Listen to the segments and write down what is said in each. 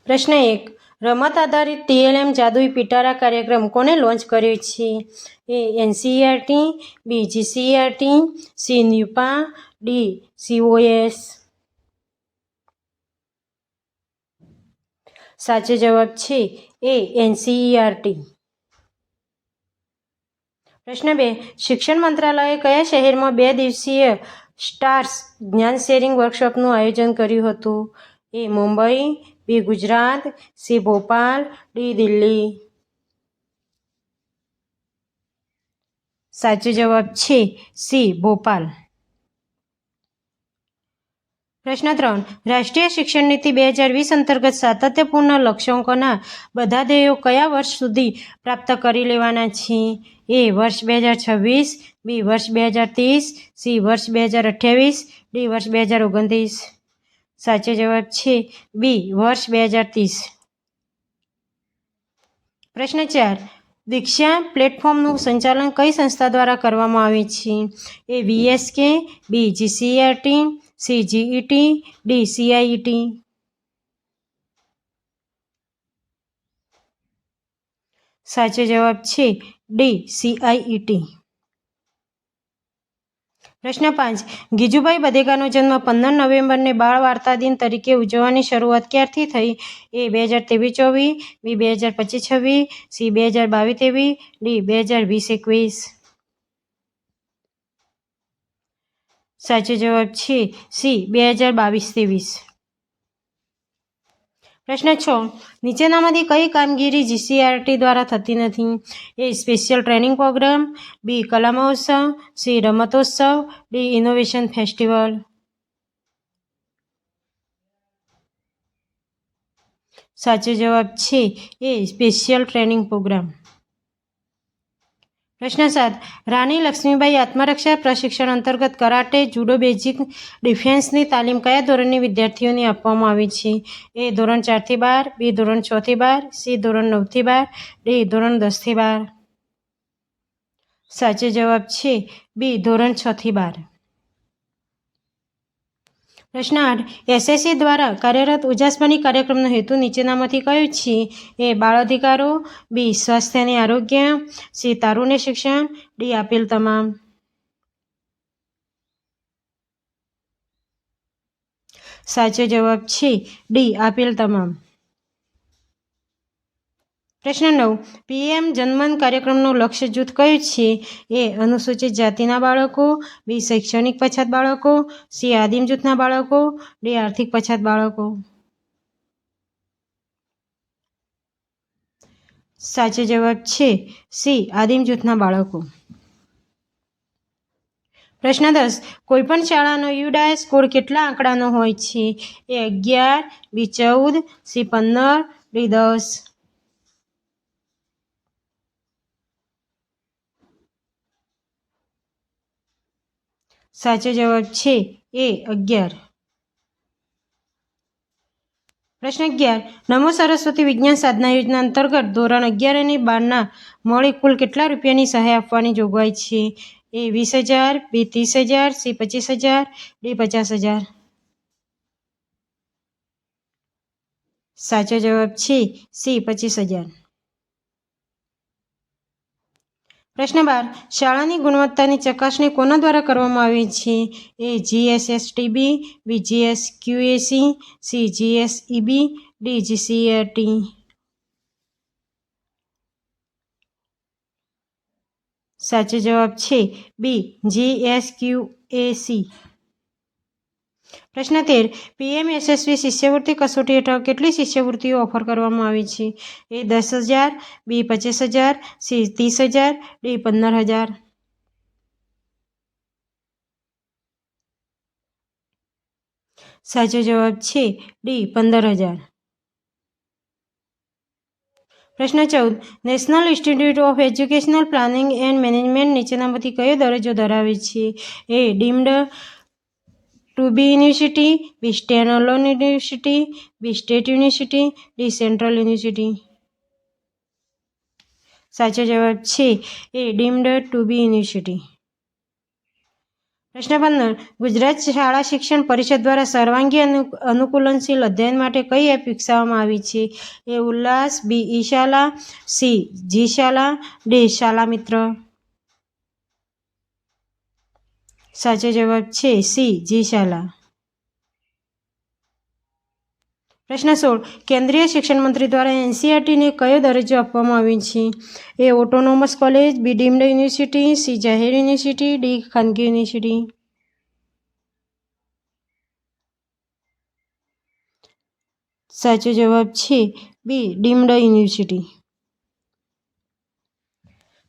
પ્રશ્ન 1. રમત આધારિત TLM જાદુઈ પિટારા કાર્યક્રમ કોને લોન્ચ કર્યો છે? એ NCERT, બી GCERT, સી ન્યુપા, ડી COS. સાચો જવાબ છે એ NCERT. પ્રશ્ન 2. શિક્ષણ મંત્રાલયે કયા શહેરમાં 2 દિવસીય સ્ટાર્સ જ્ઞાન શેરિંગ વર્કશોપનું આયોજન કર્યું હતું? એ મુંબઈ, બી ગુજરાત, સી ભોપાલ, ડી દિલ્હી. સાચો જવાબ છે સી ભોપાલ. પ્રશ્ન 3. રાષ્ટ્રીય શિક્ષણ નીતિ 2020 અંતર્ગત સાતત્યપૂર્ણ લક્ષ્યાંકોના બધા ધ્યેયો કયા વર્ષ સુધી પ્રાપ્ત કરી લેવાના છે? એ વર્ષ 2026, બી વર્ષ 2030, સી વર્ષ 2028, ડી વર્ષ 2029. સાચો જવાબ છે બી વર્ષ 2030. પ્રશ્ન 4. દીક્ષા પ્લેટફોર્મનું સંચાલન કઈ સંસ્થા દ્વારા કરવામાં આવે છે? એ VSK, બી GCERT, C GET, D CIET. સાચો જવાબ છે ડી CIET. પ્રશ્ન 5. ગીજુભાઈ બધેકાનો જન્મ 15 નવેમ્બરને બાળ વાર્તા દિન તરીકે ઉજવવાની શરૂઆત ક્યારથી થઈ? એ 2023-24, બી 2025-26, સી 2022-23, ડી 2020-21. સાચો જવાબ છે સી 2022-23. પ્રશ્ન 6. નીચેનામાંથી કઈ કામગીરી GCERT દ્વારા થતી નથી? એ સ્પેશિયલ ટ્રેનિંગ પ્રોગ્રામ, બી કલા મહોત્સવ, સી રમતોત્સવ, ડી ઇનોવેશન ફેસ્ટિવલ. સાચો જવાબ છે એ સ્પેશિયલ ટ્રેનિંગ પ્રોગ્રામ. પ્રશ્ન 7. રાણી લક્ષ્મીબાઈ આત્મરક્ષા પ્રશિક્ષણ અંતર્ગત કરાટે, જુડો, બેઝિક ડિફેન્સની તાલીમ કયા ધોરણની વિદ્યાર્થીઓને આપવામાં આવે છે? એ ધોરણ 4 થી 12, બી ધોરણ 6 થી 12, સી ધોરણ 9 થી 12, ડી ધોરણ 10 થી 12. સાચો જવાબ છે બી ધોરણ 6 થી 12. પ્રશ્ન 8. SSC દ્વારા કાર્યરત ઉજાસમાની કાર્યક્રમનો હેતુ નીચેનામાંથી કયો છે? એ બાળ અધિકારો, બી સ્વાસ્થ્ય અને આરોગ્ય, સી તારુણ્ય શિક્ષણ, ડી આપેલ તમામ. સાચો જવાબ છે ડી આપેલ તમામ. પ્રશ્ન 9. PM જનમન કાર્યક્રમનું લક્ષ્ય જૂથ કયું છે? એ અનુસૂચિત જાતિના બાળકો, બી શૈક્ષણિક પછાત બાળકો, સી આદિમ જૂથના બાળકો, ડી આર્થિક પછાત બાળકો. સાચો જવાબ છે સી આદિમ જૂથના બાળકો. પ્રશ્ન 10. કોઈપણ શાળાનો UDAS સ્કોર કેટલા આંકડાનો હોય છે? એ 11, બી 14, સી 15, ડી 10. સાચો જવાબ છે એ 11. પ્રશ્ન 11. નમો સરસ્વતી વિજ્ઞાન સાધના યોજના અંતર્ગત ધોરણ 11 અને 12ના મળી કુલ કેટલા રૂપિયાની સહાય આપવાની જોગવાઈ છે? એ 20,000, બી 30,000, સી 25,000, ડી 50,000. સાચો જવાબ છે સી 25,000. પ્રશ્ન 12. શાળાની ગુણવત્તાની ચકાસણી કોના દ્વારા કરવામાં આવે છે? એ GSSTB, બી GSQAC, C GSEB, D GCERT. સાચો જવાબ છે બી GSQAC. પ્રશ્ન 13. PM યશસ્વી શિષ્યવૃત્તિ કસોટી હેઠળ કેટલી શિષ્યવૃત્તિઓ ઓફર કરવામાં આવી છે? A 10,000, B 25,000, C 30,000, D 15,000. સાચો જવાબ છે ડી 15,000. પ્રશ્ન 14. National Institute of Educational Planning and Management નીચેનામાંથી કયો દરજ્જો ધરાવે છે? A deemed to be university, B stand alone university, B state university, D central university. સાચો જવાબ છે A deemed to be university. પ્રશ્ન 15. ગુજરાત શાળા શિક્ષણ પરિષદ દ્વારા સર્વાંગી અનુકૂલનશીલ અધ્યયન માટે કઈ એપ વિકસાવવામાં આવી છે? એ ઉલ્લાસ, બી ઈ શાલા, સી જી શાલા, ડી શાલા મિત્ર. સાચો જવાબ છે સી જી શાલા. પ્રશ્ન 16. કેન્દ્રીય શિક્ષણ મંત્રી દ્વારા એનસીઈઆરટીને કયો દરજ્જો આપવામાં આવ્યો છે? એ ઓટોનોમસ કોલેજ, બી ડીમ્ડ યુનિવર્સિટી, સી જાહેર યુનિવર્સિટી, ડી ખાનગી યુનિવર્સિટી. સાચો જવાબ છે બી ડીમ્ડ યુનિવર્સિટી.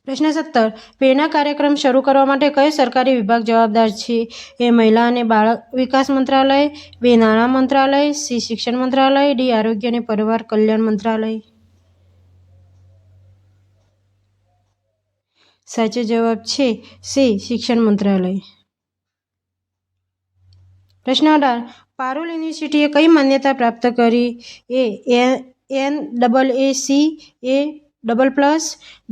પ્રશ્ન 17. પેના કાર્યક્રમ શરૂ કરવા માટે કયો સરકારી વિભાગ જવાબદાર છે? એ મહિલા અને બાળ વિકાસ મંત્રાલય, બી નાણાં મંત્રાલય, સી શિક્ષણ મંત્રાલય, ડી આરોગ્ય અને પરિવાર કલ્યાણ મંત્રાલય. સાચો જવાબ છે સી શિક્ષણ મંત્રાલય. પ્રશ્ન 18. પારુલ યુનિવર્સિટીએ કઈ માન્યતા પ્રાપ્ત કરી? એ NAACA++,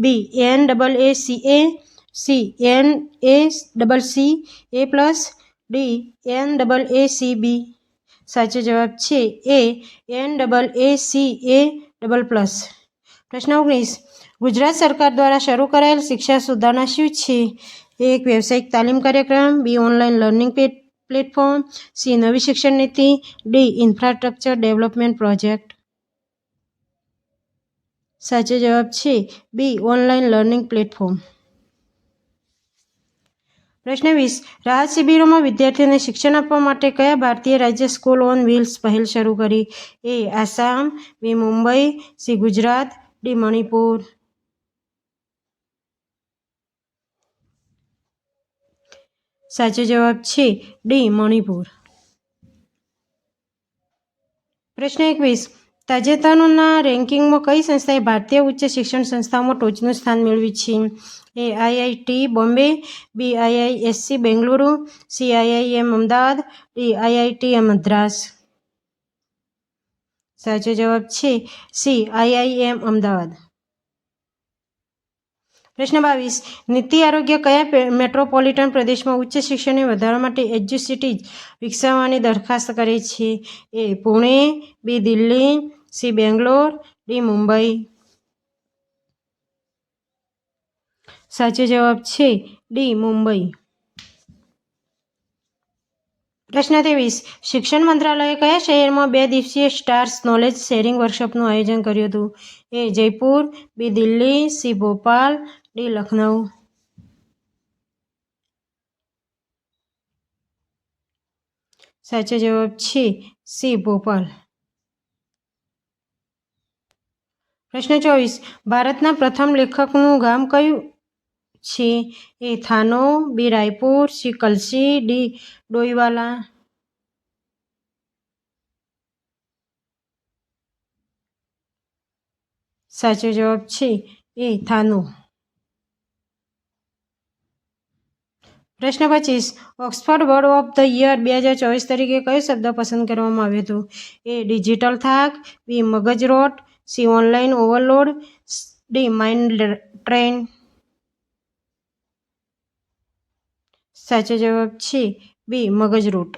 બી NAACA, C NACCA+, D NAACB. સાચો જવાબ છે એ NAACA++. પ્રશ્ન 19. ગુજરાત સરકાર દ્વારા શરૂ કરાયેલ શિક્ષા સુધારણા શું છે? એક વ્યવસાયિક તાલીમ કાર્યક્રમ, બી ઓનલાઈન લર્નિંગ પ્લેટફોર્મ, સી નવી શિક્ષણ નીતિ, ડી ઇન્ફ્રાસ્ટ્રક્ચર ડેવલપમેન્ટ પ્રોજેક્ટ. સાચો જવાબ છે બી ઓનલાઈન લર્નિંગ પ્લેટફોર્મ. પ્રશ્ન 20. રાહત શિબિરોમાં વિદ્યાર્થીઓને શિક્ષણ આપવા માટે કયા ભારતીય રાજ્ય સ્કૂલ ઓન વ્હીલ્સ પહેલ શરૂ કરી? એ આસામ, બી મુંબઈ, સી ગુજરાત, ડી મણિપુર. સાચો જવાબ છે ડી મણિપુર. પ્રશ્ન 21. તાજેતરના રેન્કિંગમાં કઈ સંસ્થાએ ભારતીય ઉચ્ચ શિક્ષણ સંસ્થાઓમાં ટોચનું સ્થાન મેળવ્યું છે? A IIT Bombay, B IISc Bengaluru, C IIM Ahmedabad, D IIT Madras. સાચો જવાબ છે સી આઈઆઈએમ અમદાવાદ. પ્રશ્ન 22. નીતિ આયોગે કયા મેટ્રોપોલિટન પ્રદેશમાં ઉચ્ચ શિક્ષણને વધારવા માટે એડ્યુસિટીઝ વિકસાવવાની દરખાસ્ત કરી છે? એ પુણે, બી દિલ્હી, સી બેંગ્લોર, ડી મુંબઈ. સાચો જવાબ છે ડી મુંબઈ. પ્રશ્ન 23. શિક્ષણ મંત્રાલયે કયા શહેરમાં 2 દિવસીય સ્ટાર્સ નોલેજ શેરિંગ વર્કશોપનું આયોજન કર્યું હતું? એ જયપુર, બી દિલ્હી, સી ભોપાલ, ડી લખનઉ. સાચો જવાબ છે સી ભોપાલ. પ્રશ્ન 24. ભારતના પ્રથમ લેખકનું ગામ કયું છે? એ થાનો, બી રાયપુર, સી કલસી, ડી ડોઈવાલા. સાચો જવાબ છે એ થાનો. પ્રશ્ન 25. Oxford word of the year 2024 તરીકે કયો શબ્દ પસંદ કરવામાં આવ્યો હતો? એ ડિજિટલ થાક, બી મગજરોટ, C online overload, D mind train. સાચો જવાબ છે બી મગજરોટ.